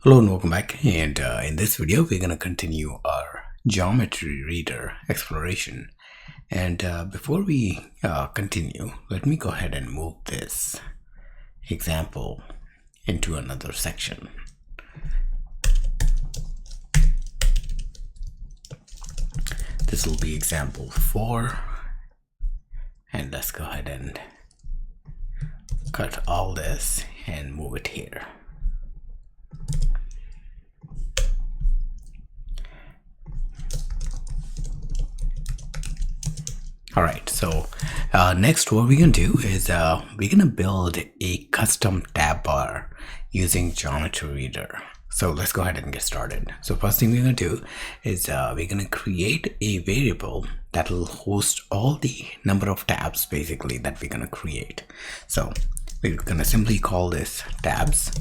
Hello and welcome back, and in this video we're going to continue our geometry reader exploration. And before we continue, let me go ahead and move this example into another section. This will be example 4, and let's go ahead and cut all this and move it here. All right, so next what we're gonna do is we're gonna build a custom tab bar using GeometryReader. So let's go ahead and get started. So first thing we're gonna do is we're gonna create a variable that will host all the number of tabs basically that we're gonna create. So we're gonna simply call this tabs.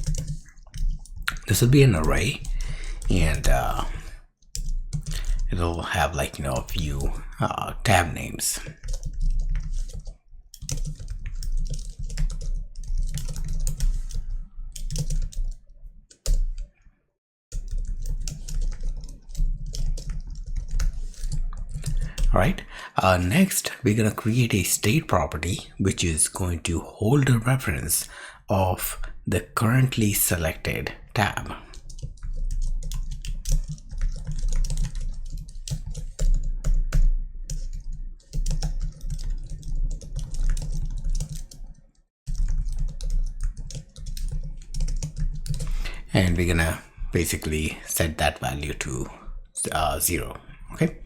This will be an array, and it'll have a few tab names. All right, next we're going to create a state property which is going to hold a reference of the currently selected tab. And we're gonna basically set that value to 0. Okay,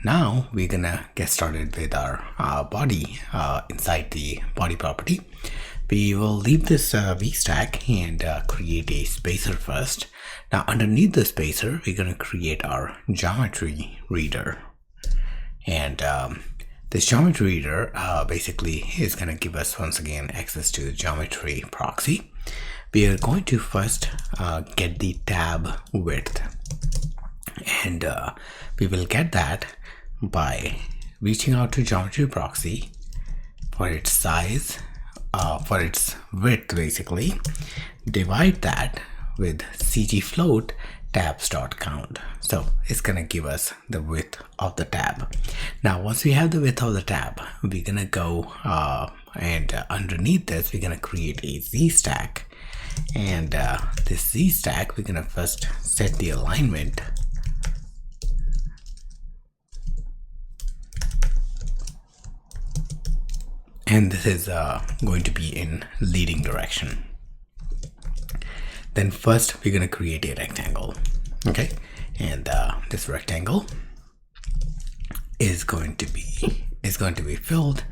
now we're gonna get started with our body. Inside the body property, we will leave this vstack and create a spacer first. Now underneath the spacer we're gonna create our geometry reader, and this geometry reader basically is gonna give us once again access to the geometry proxy. We are going to first get the tab width, and we will get that by reaching out to geometry proxy for its size, for its width basically, divide that with cgfloat tabs.count. So it's gonna give us the width of the tab. Now once we have the width of the tab, we're gonna go and underneath this we're gonna create a z stack. And this z stack, we're gonna first set the alignment, and this is going to be in leading direction. Then first we're gonna create a rectangle. Okay, and this rectangle is going to be filled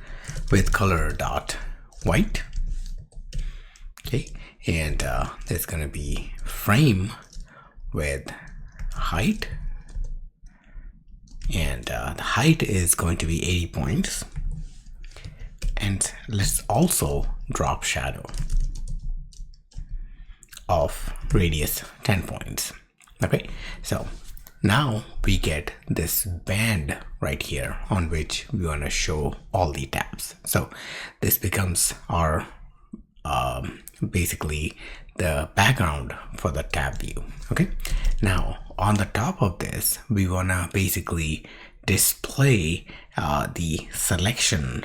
with color dot white. Okay, and there's going to be frame with height, and the height is going to be 80 points, and let's also drop shadow of radius 10 points. Okay, so now we get this band right here on which we want to show all the tabs. So this becomes our basically the background for the tab view. Okay, now on the top of this we want to basically display the selection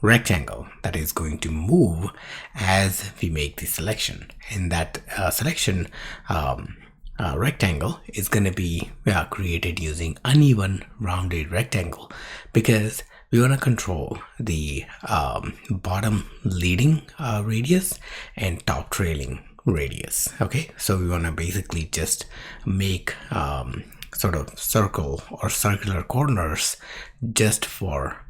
rectangle that is going to move as we make the selection, and that selection rectangle is going to be created using uneven rounded rectangle, because we want to control the bottom leading radius and top trailing radius. Okay, so we want to basically just make sort of circle or circular corners just for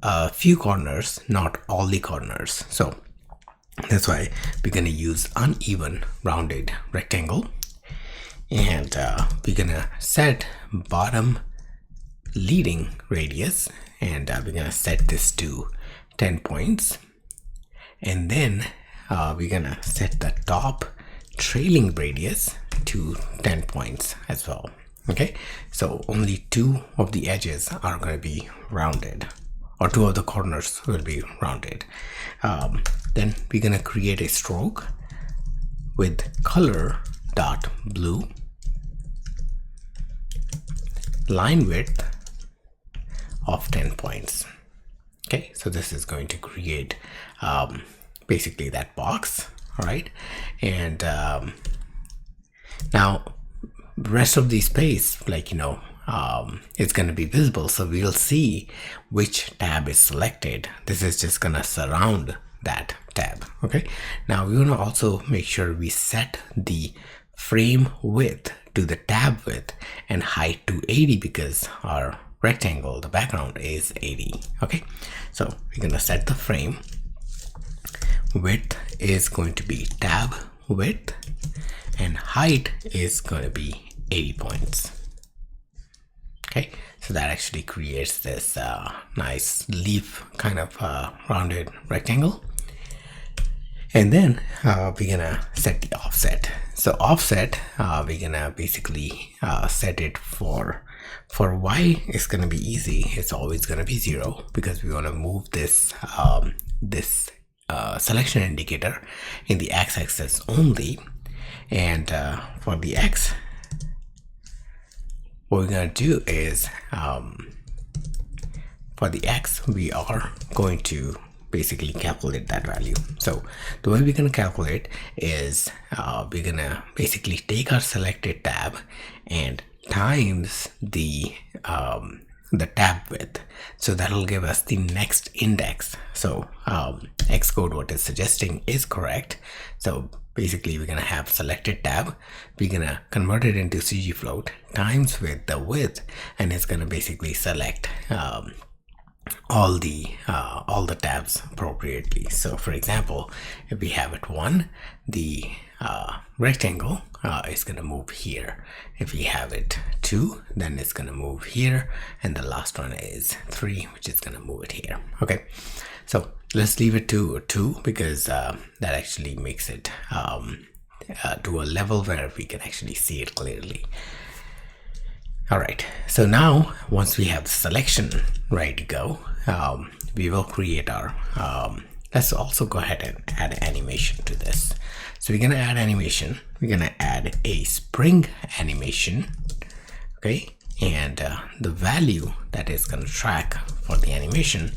a few corners, not all the corners. So that's why we're going to use uneven rounded rectangle, and we're going to set bottom leading radius, and we're gonna set this to 10 points, and then we're gonna set the top trailing radius to 10 points as well. Okay, so only 2 of the edges are going to be rounded, or 2 of the corners will be rounded. Then we're gonna create a stroke with color dot blue, line width of 10 points. Okay, so this is going to create basically that box. All right, and now the rest of the space, like it's going to be visible, so we'll see which tab is selected. This is just going to surround that tab. Okay, now we want to also make sure we set the frame width to the tab width and height to 80 because our rectangle, the background, is 80. Okay, so we're going to set the frame width is going to be tab width and height is going to be 80 points. Okay, so that actually creates this nice leaf kind of rounded rectangle. And then we're gonna set the offset. So offset, we're gonna basically set it for Y. It's gonna be easy. It's always gonna be 0 because we want to move this selection indicator in the x-axis only. And for the x, what we're gonna do is for the x, we are going to basically calculate that value. So the way we're going to calculate is we're going to basically take our selected tab and times the tab width. So that'll give us the next index. So Xcode, what is suggesting is correct. So basically we're going to have selected tab, we're going to convert it into CG float times with the width, and it's going to basically select all the tabs appropriately. So for example, if we have it 1, the rectangle is going to move here. If we have it 2, then it's going to move here, and the last one is 3, which is going to move it here. Okay, so let's leave it to 2 because that actually makes it to a level where we can actually see it clearly. All right, so now once we have the selection ready to go, we will create our let's also go ahead and add animation to this. So we're going to add animation. We're going to add a spring animation. Okay, and the value that is going to track for the animation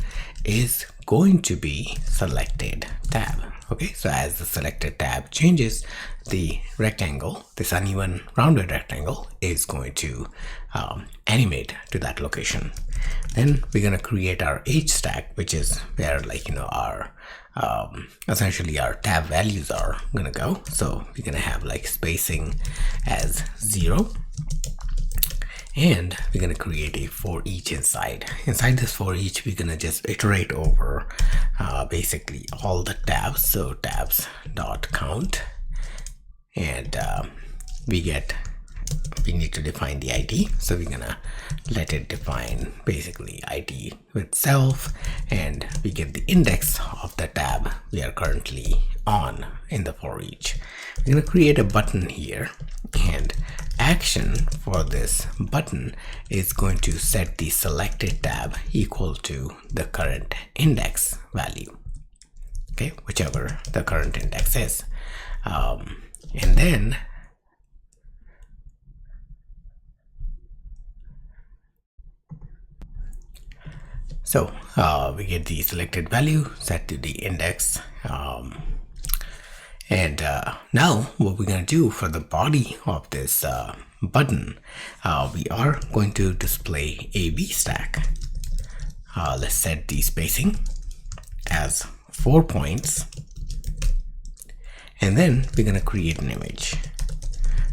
is going to be selected tab. Okay, so as the selected tab changes, the rectangle, this uneven rounded rectangle, is going to animate to that location. Then we're going to create our H stack, which is where our essentially our tab values are going to go. So we're going to have like spacing as 0. And we're going to create a for each inside. Inside this for each, we're going to just iterate over basically all the tabs. So tabs dot count, and we need to define the ID. So we're going to let it define basically ID with self, and we get the index of the tab we are currently on in the for each. We're going to create a button here, and action for this button is going to set the selected tab equal to the current index value. Okay, whichever the current index is. And then so we get the selected value set to the index. And now what we're going to do for the body of this button, we are going to display a V stack. Let's set the spacing as 4 points. And then we're going to create an image,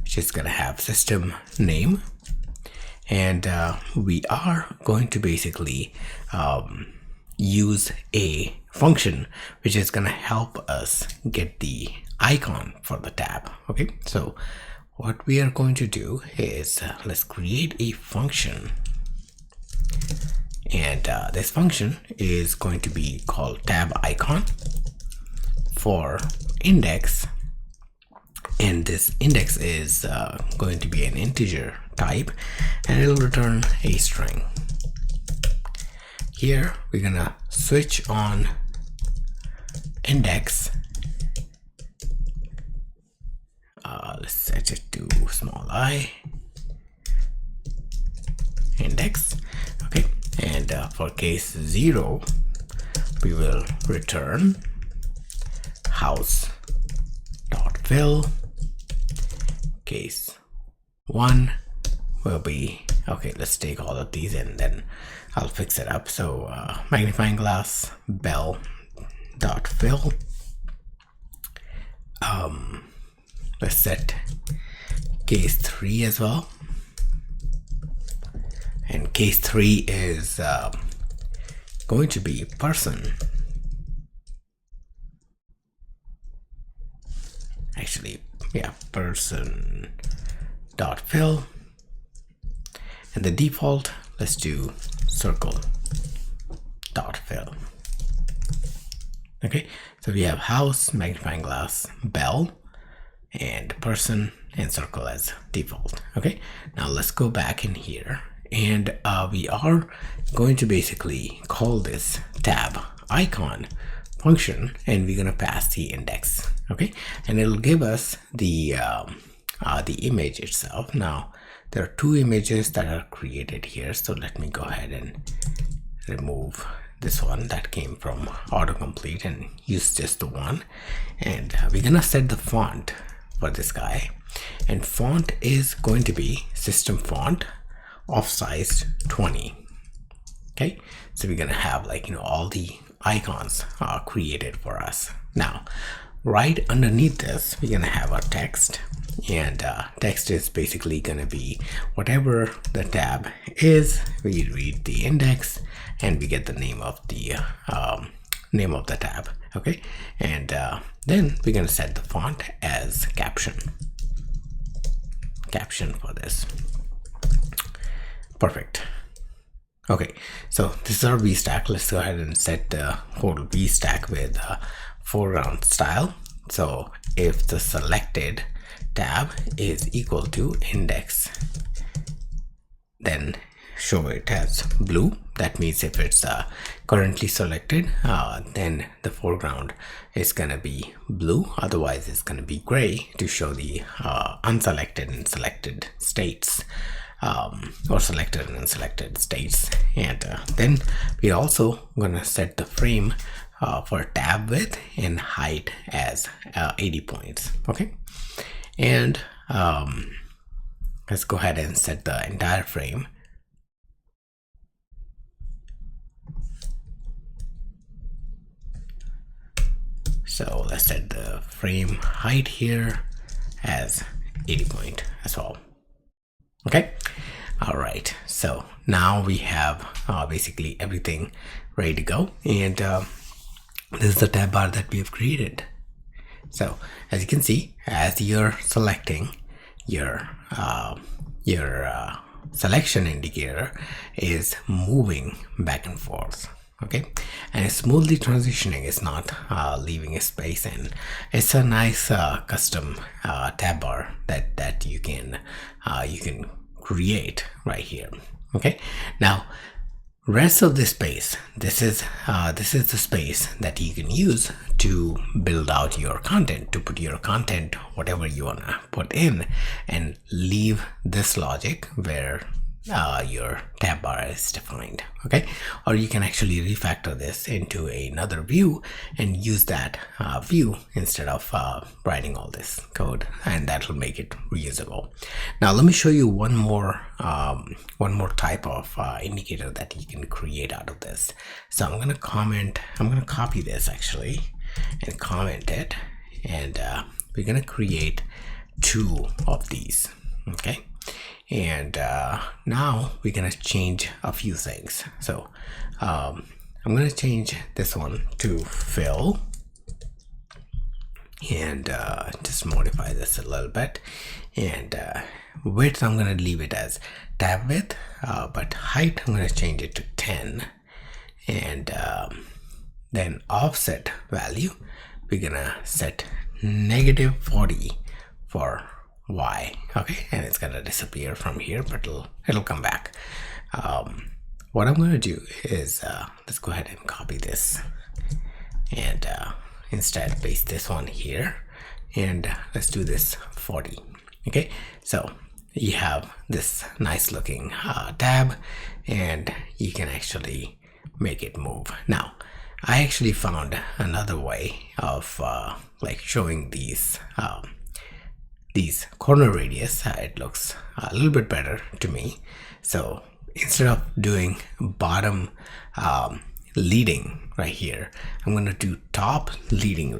which is going to have system name. And we are going to basically use a function which is going to help us get the icon for the tab. Okay, so what we are going to do is let's create a function, and this function is going to be called tab icon for index, and this index is going to be an integer type, and it'll return a string. Here we're gonna switch on index let's set it to small I index. Okay, and for case 0 we will return house dot fill. Case 1 will be, okay, let's take all of these and then I'll fix it up. So magnifying glass bell dot fill. Let's set case 3 as well, and case 3 is going to be person. Actually, yeah, person dot fill, and the default, let's do circle dot fill. Okay, so we have house, magnifying glass, bell, and person, and circle as default. Okay, now let's go back in here, and we are going to basically call this tab icon function, and we're gonna pass the index. Okay, and it'll give us the image itself. Now there are 2 images that are created here, so let me go ahead and remove this one that came from autocomplete and use just the one. And we're gonna set the font for this guy, and font is going to be system font of size 20. Okay, so we're gonna have, like, you know, all the icons created for us. Now right underneath this we're gonna have our text, and text is basically gonna be whatever the tab is. We read the index and we get the name of the tab. Okay, and then we're gonna set the font as caption for this. Perfect. Okay, so this is our V stack. Let's go ahead and set the whole V stack with foreground style. So if the selected tab is equal to index, then show it as blue. That means if it's currently selected, then the foreground is gonna be blue. Otherwise it's gonna be gray to show the unselected and selected states, or selected and unselected states. And then we're also gonna set the frame for tab width and height as 80 points. Okay, and let's go ahead and set the entire frame. So let's set the frame height here as 80 point as well. Okay, all right, so now we have basically everything ready to go, and this is the tab bar that we have created. So as you can see, as you're selecting, your selection indicator is moving back and forth. Okay, and it's smoothly transitioning. It's not leaving a space, and it's a nice custom tab bar that you can create right here. Okay, now rest of this space, this is the space that you can use to build out your content, to put your content, whatever you want to put in, and leave this logic where your tab bar is defined. Okay, or you can actually refactor this into another view and use that view instead of writing all this code, and that will make it reusable. Now let me show you one more type of indicator that you can create out of this. So I'm gonna copy this actually and comment it, and we're gonna create 2 of these. Okay, and now we're gonna change a few things. So I'm gonna change this one to fill, and just modify this a little bit, and width I'm gonna leave it as tab width, but height I'm gonna change it to 10, and then offset value we're gonna set -40 for Y. Okay, and it's gonna disappear from here, but it'll come back. What I'm gonna do is let's go ahead and copy this, and instead paste this one here, and let's do this 40. Okay, so you have this nice looking tab, and you can actually make it move. Now I actually found another way of like showing these corner radius. It looks a little bit better to me. So instead of doing bottom leading right here, I'm going to do top leading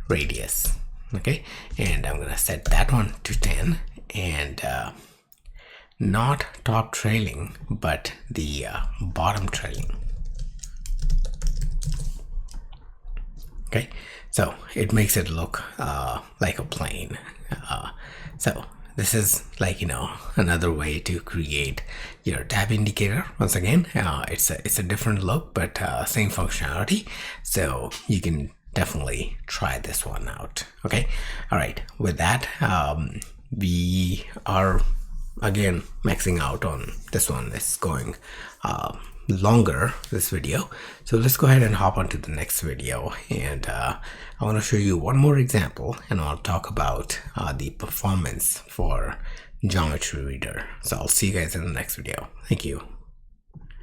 radius. Okay, and I'm going to set that one to 10, and not top trailing, but the bottom trailing. Okay, so it makes it look like a plane. So this is, like, you know, another way to create your tab indicator. Once again, it's a different look, but same functionality. So you can definitely try this one out. Okay, all right, with that, we are again maxing out on this one. It's going longer, this video, so let's go ahead and hop on to the next video, and I want to show you one more example, and I'll talk about the performance for GeometryReader. So I'll see you guys in the next video. Thank you.